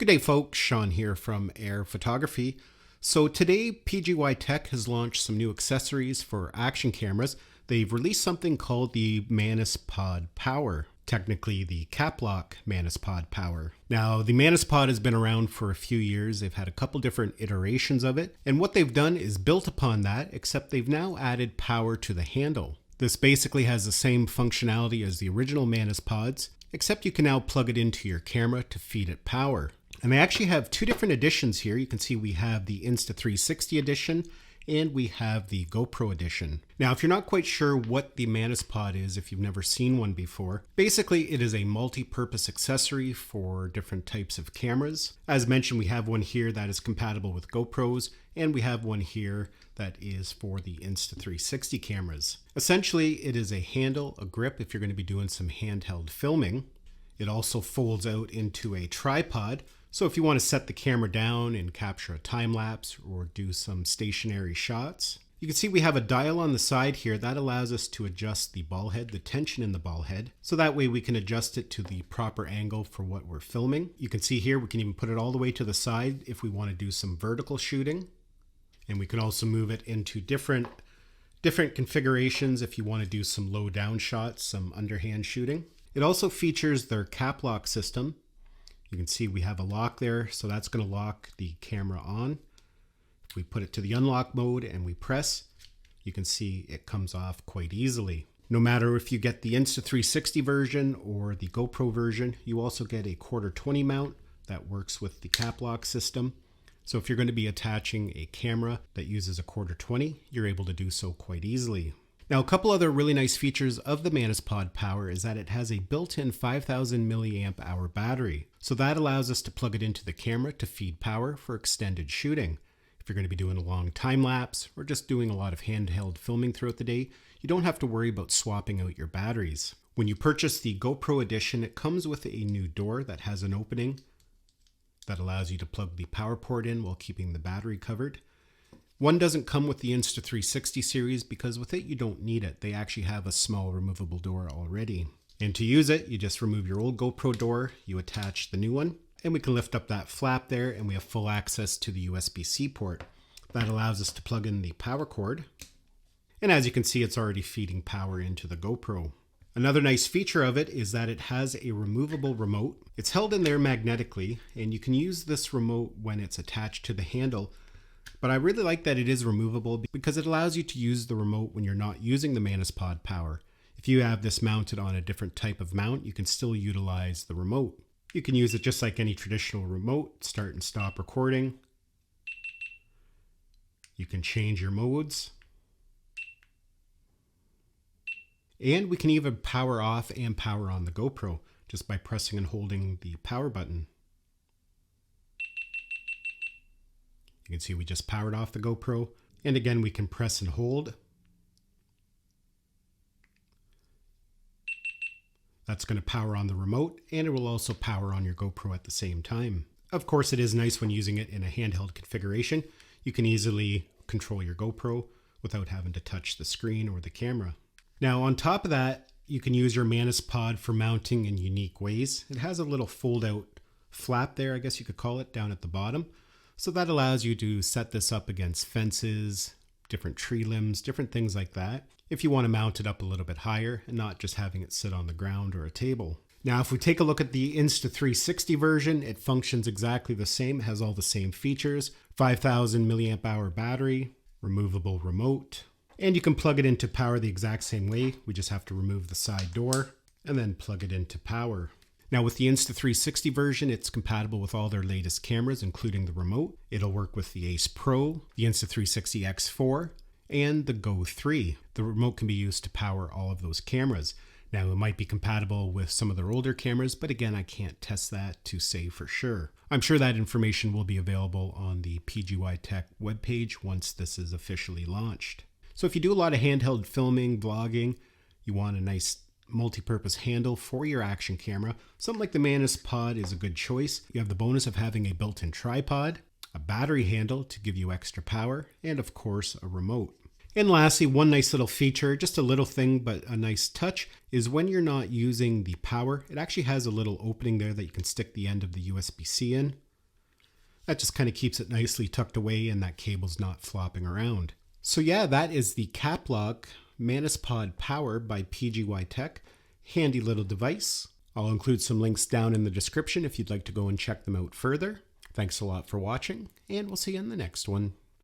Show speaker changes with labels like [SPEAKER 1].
[SPEAKER 1] Good day, folks. Sean here from Air Photography. So today, PGYTech has launched some new accessories for action cameras. They've released something called the MantisPod Power, technically the CapLock MantisPod Power. Now, the MantisPod has been around for a few years. They've had a couple different iterations of it. And what they've done is built upon that, except they've now added power to the handle. This basically has the same functionality as the original MantisPods, except you can now plug it into your camera to feed it power. And they actually have two different editions here. You can see we have the Insta360 edition and we have the GoPro edition. Now, if you're not quite sure what the MantisPod is, if you've never seen one before, basically it is a multi-purpose accessory for different types of cameras. As mentioned, we have one here that is compatible with GoPros, and we have one here that is for the Insta360 cameras. Essentially, it is a handle, a grip if you're going to be doing some handheld filming. It also folds out into a tripod. So if you want to set the camera down and capture a time lapse or do some stationary shots, you can see we have a dial on the side here that allows us to adjust the ball head, the tension in the ball head. So that way we can adjust it to the proper angle for what we're filming. You can see here we can even put it all the way to the side if we want to do some vertical shooting. And we can also move it into different configurations if you want to do some low down shots, some underhand shooting. It also features their CapLock system. You can see we have a lock there, so that's going to lock the camera on. If we put it to the unlock mode and we press, you can see it comes off quite easily. No matter if you get the Insta360 version or the GoPro version, you also get a 1/4-20 mount that works with the CapLock system. So if you're going to be attaching a camera that uses a 1/4-20, you're able to do so quite easily. Now, a couple other really nice features of the MantisPod Power is that it has a built-in 5,000 milliamp hour battery. So that allows us to plug it into the camera to feed power for extended shooting. If you're going to be doing a long time lapse or just doing a lot of handheld filming throughout the day, you don't have to worry about swapping out your batteries. When you purchase the GoPro edition, it comes with a new door that has an opening that allows you to plug the power port in while keeping the battery covered. One doesn't come with the Insta360 series because with it you don't need it. They actually have a small removable door already. And to use it, you just remove your old GoPro door, you attach the new one, and we can lift up that flap there and we have full access to the USB-C port. That allows us to plug in the power cord. And as you can see, it's already feeding power into the GoPro. Another nice feature of it is that it has a removable remote. It's held in there magnetically, and you can use this remote when it's attached to the handle. But I really like that it is removable because it allows you to use the remote when you're not using the MantisPod Power. If you have this mounted on a different type of mount, you can still utilize the remote. You can use it just like any traditional remote, start and stop recording. You can change your modes. And we can even power off and power on the GoPro just by pressing and holding the power button. You can see we just powered off the GoPro. And again, we can press and hold. That's going to power on the remote, and it will also power on your GoPro at the same time. Of course, it is nice when using it in a handheld configuration. You can easily control your GoPro without having to touch the screen or the camera. Now, on top of that, you can use your MantisPod for mounting in unique ways. It has a little fold-out flap there, I guess you could call it, down at the bottom. So that allows you to set this up against fences, different tree limbs, different things like that, if you want to mount it up a little bit higher and not just having it sit on the ground or a table. Now, if we take a look at the Insta360 version, it functions exactly the same, has all the same features, 5,000 milliamp hour battery, removable remote, and you can plug it into power the exact same way. We just have to remove the side door and then plug it into power. Now with the Insta360 version, it's compatible with all their latest cameras, including the remote. It'll work with the Ace Pro, the Insta360 X4, and the Go 3. The remote can be used to power all of those cameras. Now it might be compatible with some of their older cameras, but again, I can't test that to say for sure. I'm sure that information will be available on the PGYTech webpage once this is officially launched. So if you do a lot of handheld filming, vlogging, you want a nice multi-purpose handle for your action camera, something like the MantisPod is a good choice. You have the bonus of having a built-in tripod, a battery handle to give you extra power, and of course a remote. And lastly, one nice little feature, just a little thing but a nice touch, is when you're not using the power, it actually has a little opening there that you can stick the end of the USB-C in. That just kind of keeps it nicely tucked away and that cable's not flopping around. So yeah, that is the CapLock MantisPod Power by PGYTech. Handy little device. I'll include some links down in the description if you'd like to go and check them out further. Thanks a lot for watching, and we'll see you in the next one.